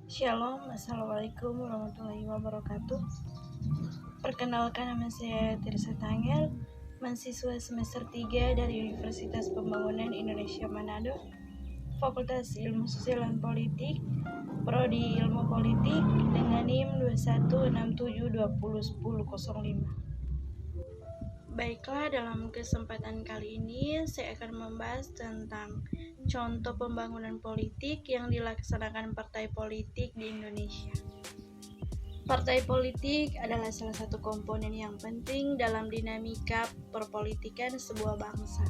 Shalom, Assalamualaikum warahmatullahi wabarakatuh. Perkenalkan, nama saya Tirsa Tangel, mahasiswa semester 3 dari Universitas Pembangunan Indonesia Manado, Fakultas Ilmu Sosial dan Politik, Prodi Ilmu Politik dengan NIM 2167201005. Baiklah, dalam kesempatan kali ini saya akan membahas tentang contoh pembangunan politik yang dilaksanakan partai politik di Indonesia. Partai politik adalah salah satu komponen yang penting dalam dinamika perpolitikan sebuah bangsa.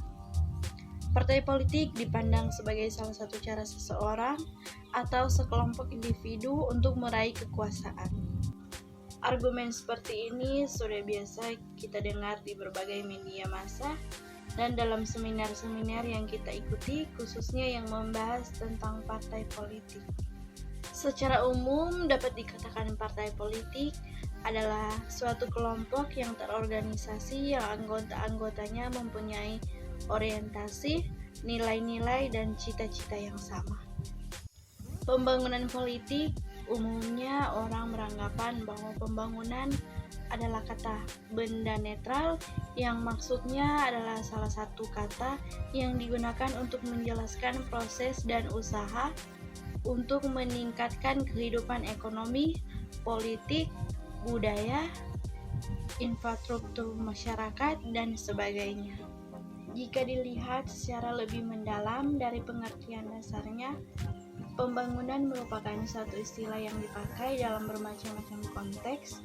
Partai politik dipandang sebagai salah satu cara seseorang atau sekelompok individu untuk meraih kekuasaan. Argumen seperti ini sudah biasa kita dengar di berbagai media massa dan dalam seminar-seminar yang kita ikuti, khususnya yang membahas tentang partai politik. Secara umum dapat dikatakan partai politik adalah suatu kelompok yang terorganisasi yang anggota-anggotanya mempunyai orientasi, nilai-nilai, dan cita-cita yang sama. Pembangunan politik umumnya orang beranggapan bahwa pembangunan adalah kata benda netral yang maksudnya adalah salah satu kata yang digunakan untuk menjelaskan proses dan usaha untuk meningkatkan kehidupan ekonomi, politik, budaya, infrastruktur masyarakat, dan sebagainya. Jika dilihat secara lebih mendalam dari pengertian dasarnya, pembangunan merupakan satu istilah yang dipakai dalam bermacam-macam konteks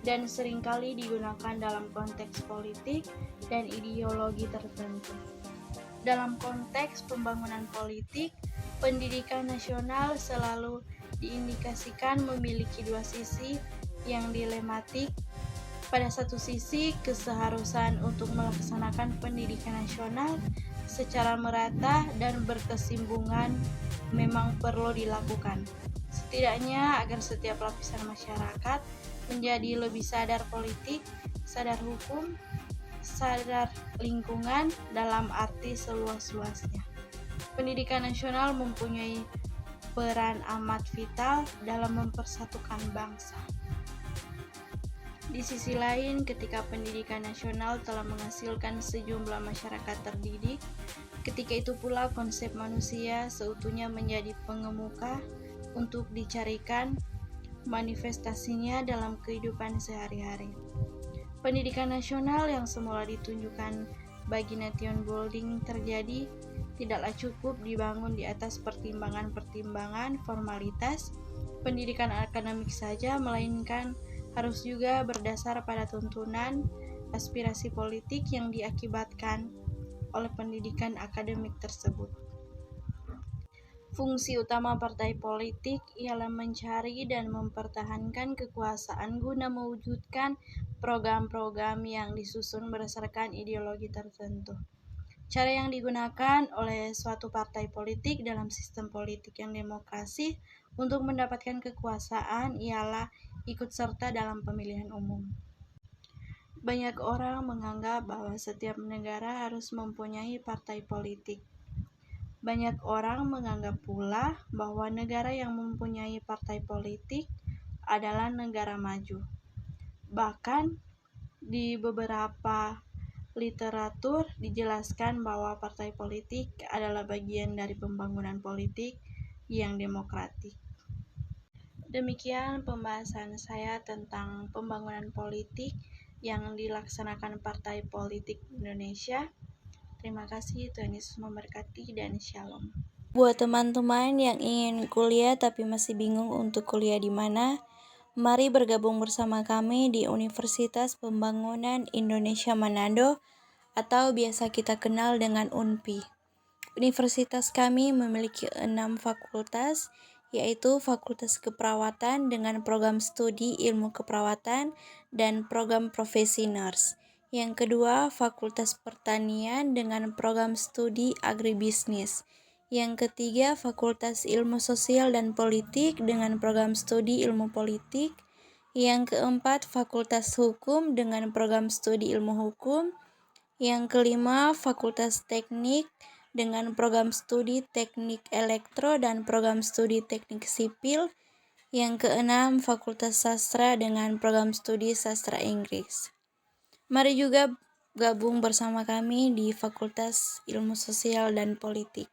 dan seringkali digunakan dalam konteks politik dan ideologi tertentu. Dalam konteks pembangunan politik, pendidikan nasional selalu diindikasikan memiliki dua sisi yang dilematik. Pada satu sisi, keseharusan untuk melaksanakan pendidikan nasional secara merata dan berkesinambungan memang perlu dilakukan, setidaknya agar setiap lapisan masyarakat menjadi lebih sadar politik, sadar hukum, sadar lingkungan dalam arti seluas-luasnya. Pendidikan nasional mempunyai peran amat vital dalam mempersatukan bangsa. Di sisi lain, ketika pendidikan nasional telah menghasilkan sejumlah masyarakat terdidik, ketika itu pula konsep manusia seutuhnya menjadi pengemuka untuk dicarikan manifestasinya dalam kehidupan sehari-hari. Pendidikan nasional yang semula ditunjukkan bagi nation building terjadi tidaklah cukup dibangun di atas pertimbangan-pertimbangan formalitas pendidikan akademik saja, melainkan harus juga berdasar pada tuntunan aspirasi politik yang diakibatkan oleh pendidikan akademik tersebut. Fungsi utama partai politik ialah mencari dan mempertahankan kekuasaan guna mewujudkan program-program yang disusun berdasarkan ideologi tertentu. Cara yang digunakan oleh suatu partai politik dalam sistem politik yang demokrasi untuk mendapatkan kekuasaan ialah ikut serta dalam pemilihan umum. Banyak orang menganggap bahwa setiap negara harus mempunyai partai politik. Banyak orang menganggap pula bahwa negara yang mempunyai partai politik adalah negara maju. Bahkan di beberapa literatur dijelaskan bahwa partai politik adalah bagian dari pembangunan politik yang demokratik. Demikian pembahasan saya tentang pembangunan politik yang dilaksanakan partai politik Indonesia. Terima kasih, Tuhan Yesus memberkati, dan shalom. Buat teman-teman yang ingin kuliah tapi masih bingung untuk kuliah di mana, mari bergabung bersama kami di Universitas Pembangunan Indonesia Manado atau biasa kita kenal dengan UNPI. Universitas kami memiliki 6 fakultas, yaitu Fakultas Keperawatan dengan program studi ilmu keperawatan dan program profesi nurse. Yang kedua, Fakultas Pertanian dengan program studi agribisnis. Yang ketiga, Fakultas Ilmu Sosial dan Politik dengan program studi ilmu politik. Yang keempat, Fakultas Hukum dengan program studi ilmu hukum. Yang kelima, Fakultas Teknik dengan program studi teknik elektro dan program studi teknik sipil. Yang keenam, Fakultas Sastra dengan program studi Sastra Inggris. Mari juga gabung bersama kami di Fakultas Ilmu Sosial dan Politik.